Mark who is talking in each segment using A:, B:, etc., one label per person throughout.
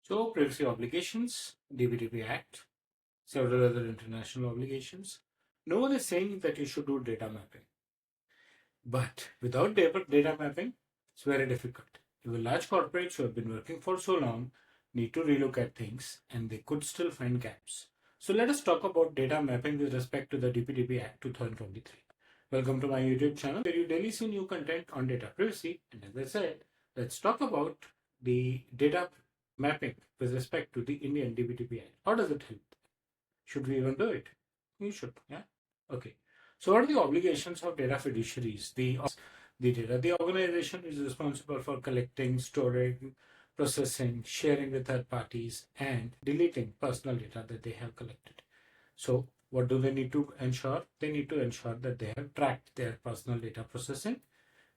A: So privacy obligations, DPDP Act, several other international obligations. No one is saying that you should do data mapping. But without data mapping, it's very difficult. Even large corporates who have been working for so long need to relook at things and they could still find gaps. So let us talk about data mapping with respect to the DPDP Act 2023. Welcome to my YouTube channel where you daily see new content on data privacy. And as I said, let's talk about the data mapping with respect to the Indian DPDP Act. How does it help? Should we even do it? You should, yeah? Okay. So what are the obligations of data fiduciaries? The organization is responsible for collecting, storing, processing, sharing with third parties, and deleting personal data that they have collected. So what do they need to ensure? They need to ensure that they have tracked their personal data processing,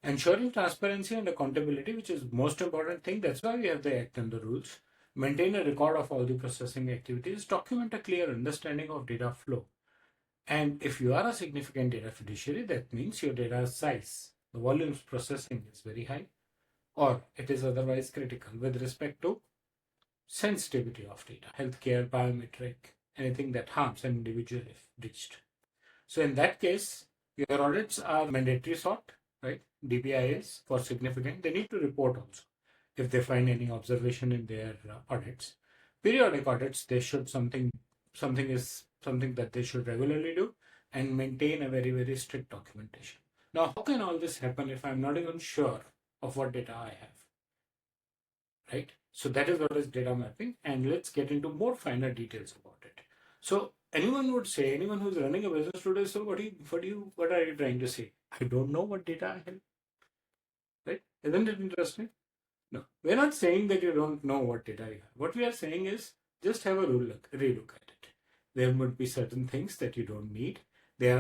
A: ensuring transparency and accountability, which is most important thing. That's why we have the act and the rules. Maintain a record of all the processing activities, document a clear understanding of data flow. And if you are a significant data fiduciary, that means your data size, the volumes processing is very high, or it is otherwise critical with respect to sensitivity of data, healthcare, biometric, anything that harms an individual if breached. So in that case, your audits are mandatory sort, right? DPIs for significant, they need to report also if they find any observation in their audits. Periodic audits, they should something that they should regularly do and maintain a very strict documentation. Now, how can all this happen if I'm not even sure of what data I have, right? So that is what is data mapping, and let's get into more finer details about it. So anyone who's running a business today, so what are you trying to say? I don't know what data I have, right? Isn't it interesting? No, we're not saying that you don't know what data you have. What we are saying is just have a relook at it. There would be certain things that you don't need. There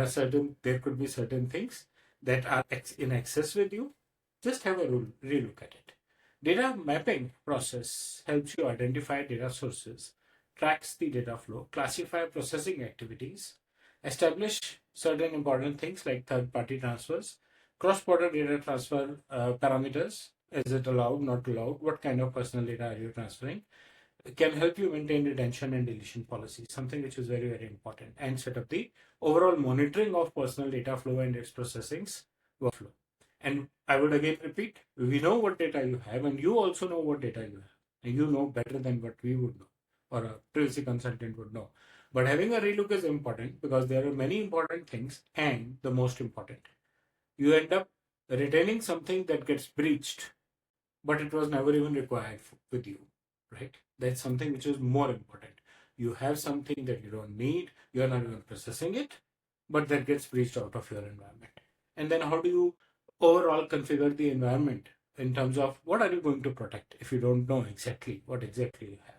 A: could be certain things that are in excess with you. Just have a relook at it. Data mapping process helps you identify data sources, tracks the data flow, classify processing activities, establish certain important things like third-party transfers, cross-border data transfer parameters. Is it allowed, not allowed? What kind of personal data are you transferring? It can help you maintain retention and deletion policies, something which is very important, and set up the overall monitoring of personal data flow and its processing's workflow. And I would again repeat, we know what data you have, and you also know what data you have. And you know better than what we would know, or a privacy consultant would know. But having a relook is important because there are many important things, and the most important, you end up retaining something that gets breached, but it was never even required with you, right? That's something which is more important. You have something that you don't need, you're not even processing it, but that gets breached out of your environment. And then how do you overall configure the environment in terms of what are you going to protect if you don't know exactly what exactly you have?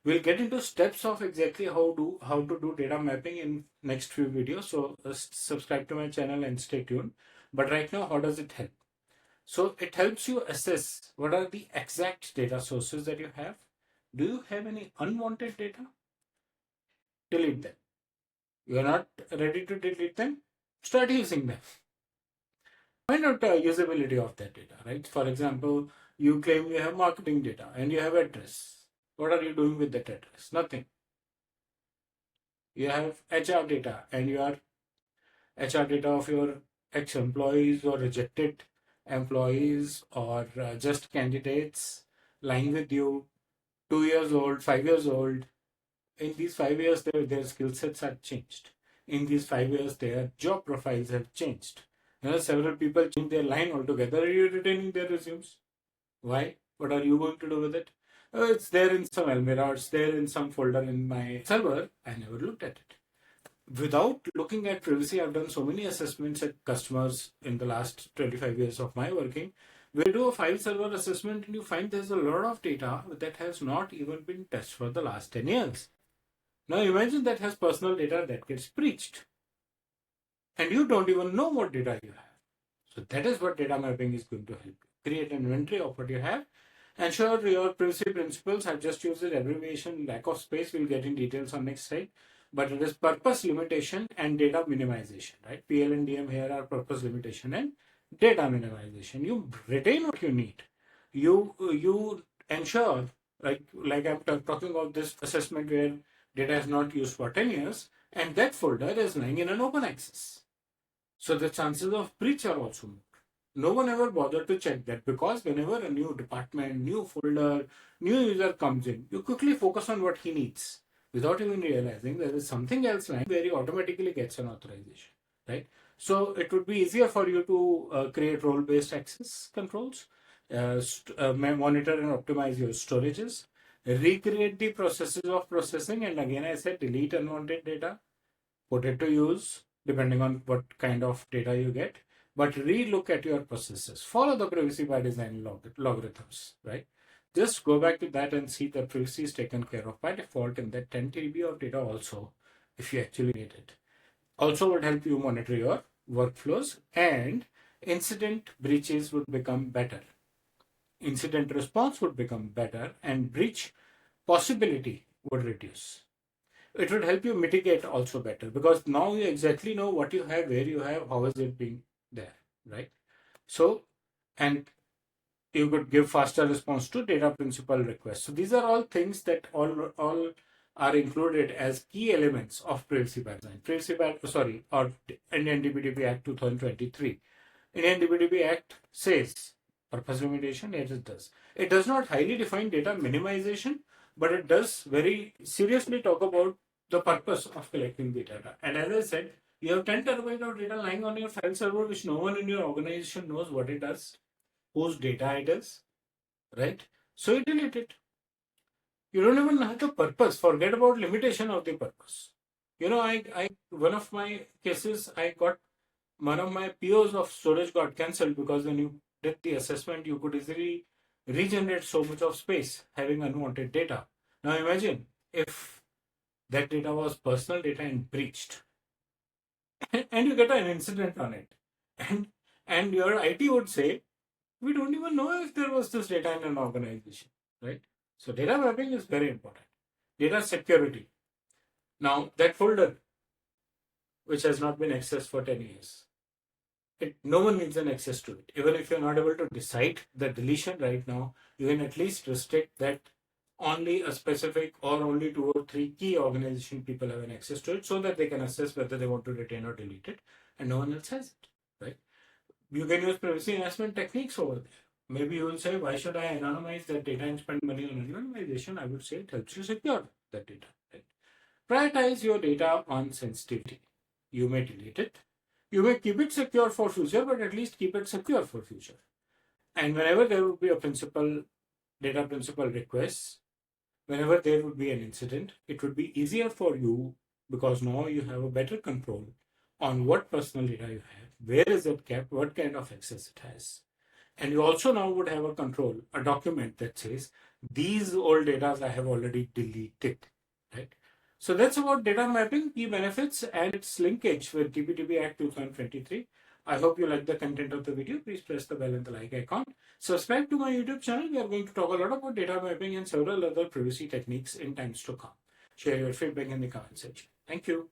A: We'll get into steps of exactly how to do data mapping in next few videos. So subscribe to my channel and stay tuned. But right now, how does it help? So it helps you assess what are the exact data sources that you have. Do you have any unwanted data? Delete them. You are not ready to delete them? Start using them. Find out the usability of that data, right? For example, you claim you have marketing data and you have address. What are you doing with that address? Nothing. You have HR data and your HR data of your ex-employees or rejected employees or just candidates lying with you, 2 years old, 5 years old. In these 5 years, their skill sets have changed. In these 5 years, their job profiles have changed. Several people change their line altogether. Are you retaining their resumes? Why? What are you going to do with it? It's there in some Almira, it's there in some folder in my server. I never looked at it. Without looking at privacy, I've done so many assessments at customers in the last 25 years of my working. We do a file server assessment and you find there's a lot of data that has not even been touched for the last 10 years. Now imagine that has personal data that gets breached and you don't even know what data you have. So that is what data mapping is going to help you. Create an inventory of what you have. Ensure your privacy principles. I've just used the abbreviation lack of space. We'll get in details on next slide. But it is purpose limitation and data minimization, right? PL and DM here are purpose limitation and data minimization. You retain what you need. You ensure Like I'm talking about this assessment where data is not used for 10 years, and that folder is lying in an open access. So the chances of breach are also more. No one ever bothered to check that, because whenever a new department, new folder, new user comes in, you quickly focus on what he needs without even realizing there is something else lying where he automatically gets an authorization, right? So it would be easier for you to create role-based access controls, monitor and optimize your storages, recreate the processes of processing, and again I said delete unwanted data, put it to use depending on what kind of data you get, but re-look at your processes. Follow the privacy by design logarithms, right? Just go back to that and see the privacy is taken care of by default in that 10 TB of data also, if you actually need it. Also would help you monitor your workflows, and incident breaches would become better. Incident response would become better, and breach possibility would reduce. It would help you mitigate also better, because now you exactly know what you have, where you have, how is it being there, right? So, and you could give faster response to data principal requests. So these are all things that all are included as key elements of privacy by design. Or Indian DPDP Act 2023. Indian DPDP Act says purpose limitation, it does. It does not highly define data minimization, but it does very seriously talk about the purpose of collecting the data. And as I said, you have 10 terabytes of data lying on your file server, which no one in your organization knows what it does, whose data it is, right? So you delete it. You don't even have the purpose. Forget about limitation of the purpose. One of my cases, one of my POs of storage got cancelled because when you did the assessment, you could easily regenerate so much of space having unwanted data. Now imagine if that data was personal data and breached, and you get an incident on it, and your IT would say, we don't even know if there was this data in an organization, right? So data mapping is very important. Data security. Now that folder, which has not been accessed for 10 years, no one needs an access to it. Even if you're not able to decide the deletion right now, you can at least restrict that only a specific or only 2 or 3 key organization people have an access to it, so that they can assess whether they want to retain or delete it, and no one else has it, right? You can use privacy enhancement techniques over there. Maybe you will say, why should I anonymize that data and spend money on anonymization? I would say it helps you secure that data, right? Prioritize your data on sensitivity. You may delete it. You may keep it secure for future, but at least keep it secure for future. And whenever there would be a data principal request, whenever there would be an incident, it would be easier for you, because now you have a better control on what personal data you have, where is it kept, what kind of access it has. And you also now would have a document that says, these old data I have already deleted, right? So that's about data mapping, key benefits, and its linkage with DPDP Act 2023. I hope you like the content of the video. Please press the bell and the like icon. Subscribe to my YouTube channel. We are going to talk a lot about data mapping and several other privacy techniques in times to come. Share your feedback in the comment section. Thank you.